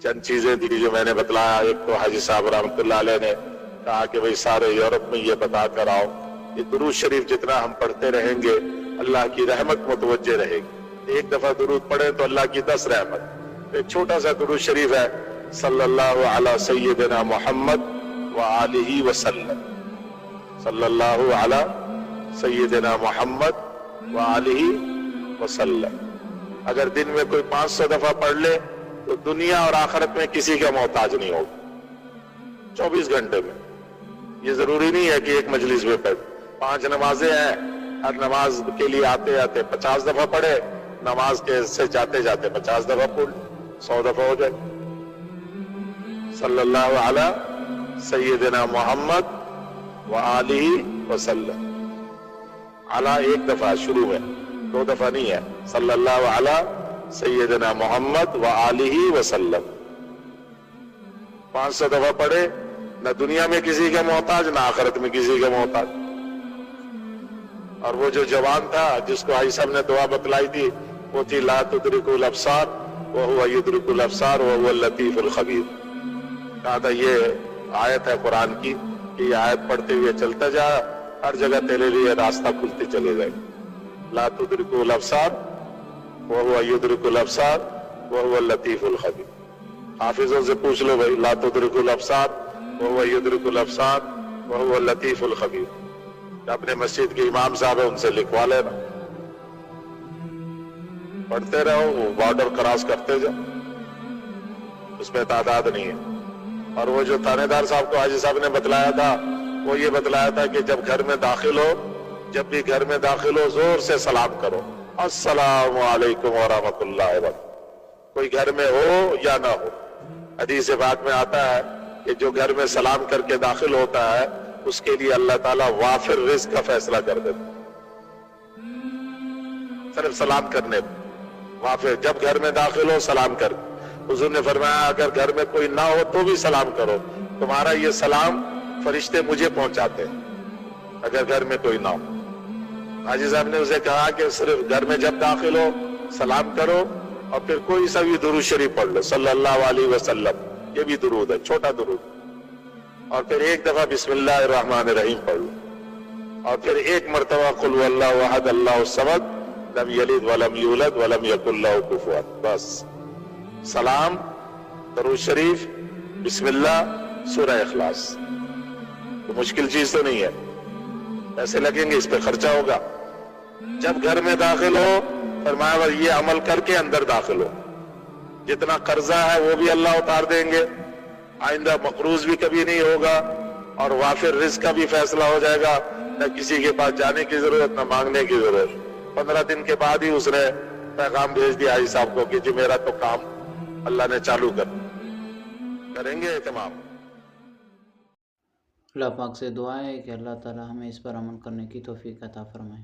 چند چیزیں تھی جو میں نے بتلایا. ایک تو حاجی صاحب رحمۃ اللہ علیہ نے کہا کہ بھئی سارے یورپ میں یہ بتا کر آؤ کہ درود شریف جتنا ہم پڑھتے رہیں گے اللہ کی رحمت متوجہ رہے گی. ایک دفعہ درود پڑھیں تو اللہ کی 10 رحمت. ایک چھوٹا سا درود شریف ہے, صلی اللہ علی سیدنا محمد وآلہ وسلم. صلی اللہ علی سیدنا محمد وآلہ وسلم. اگر دن میں کوئی 500 دفعہ پڑھ لے تو دنیا اور آخرت میں کسی کا محتاج نہیں ہوگا. 24 گھنٹے میں. یہ ضروری نہیں ہے کہ ایک مجلس میں پڑھ. 5 نمازیں ہیں, ہر نماز کے لیے آتے آتے 50 دفعہ پڑھے, نماز کے سے جاتے جاتے 50 دفعہ پڑھ, 100 دفعہ ہو جائے. صلی اللہ علی سیدنا محمد وآلہ وسلم. علی ایک دفعہ شروع میں, 2 دفعہ نہیں ہے. صلی اللہ علی سیدنا محمد وآلہ وسلم. 500 دفعہ پڑھے, نہ دنیا میں کسی کا محتاج نہ آخرت میں کسی کا محتاج. اور وہ جو جوان تھا جس کو حاجی صاحب نے دعا بتلائی تھی وہ تھی لا تدرک الابصار وہو یدرک الابصار وہو اللطیف الخبیر. کہا تھا یہ آیت ہے قرآن کی کہ یہ آیت پڑھتے ہوئے چلتا جا, ہر جگہ تیرے لیے راستہ کھلتے چلے جائے. لا تدرک الابصار وہو یدرک الابصار وہو اللطیف الخبیر. حافظوں سے پوچھ لو بھائی, لا تدرک الابصار وہو یدرک الابصار وہو اللطیف الخبیر. اپنے مسجد کے امام صاحب ہیں ان سے لکھوا لینا, پڑھتے رہو, وہ بارڈر کراس کرتے جاؤ, اس میں تعداد نہیں ہے. اور وہ جو تھانے دار صاحب کو حاجی صاحب نے بتلایا تھا وہ یہ بتلایا تھا کہ جب گھر میں داخل ہو, جب بھی گھر میں داخل ہو زور سے سلام کرو, السلام علیکم ورحمۃ اللہ وبرکاتہ. کوئی گھر میں ہو یا نہ ہو. حدیث پاک میں آتا ہے کہ جو گھر میں سلام کر کے داخل ہوتا ہے اس کے لیے اللہ تعالیٰ وافر رزق کا فیصلہ کر دیتا. صرف سلام کرنے پر وافر. جب گھر میں داخل ہو سلام کر. حضور نے فرمایا اگر گھر میں کوئی نہ ہو تو بھی سلام کرو, تمہارا یہ سلام فرشتے مجھے پہنچاتے ہیں اگر گھر میں کوئی نہ ہو. حاجی صاحب نے اسے کہا کہ صرف گھر میں جب داخل ہو سلام کرو اور پھر کوئی سا بھی درود شریف پڑھ لو, صلی اللہ علیہ وسلم. یہ بھی درود ہے, چھوٹا درود. اور پھر ایک دفعہ بسم اللہ الرحمن الرحیم پڑھ لو, اور پھر ایک مرتبہ قل هو اللہ احد اللہ الصمد لم یلد ولم یولد ولم یکن لہ کفوا احد. بس سلام, درود شریف, بسم اللہ, سورہ اخلاص. تو مشکل چیز تو نہیں ہے. پیسے لگیں گے, اس پہ خرچہ ہوگا. جب گھر میں داخل ہو فرمایا یہ عمل کر کے اندر داخل ہو. جتنا قرضہ ہے وہ بھی اللہ اتار دیں گے, آئندہ مقروض بھی کبھی نہیں ہوگا, اور وافر رزق کا بھی فیصلہ ہو جائے گا. نہ کسی کے پاس جانے کی ضرورت, نہ مانگنے کی ضرورت. 15 دن کے بعد ہی اس نے پیغام بھیج دیا حاجی صاحب کو کہ جی میرا تو کام اللہ نے چالو کریں گے اہتمام. اللہ پاک سے دعا ہے کہ اللہ تعالی ہمیں اس پر عمل کرنے کی توفیق عطا فرمائے.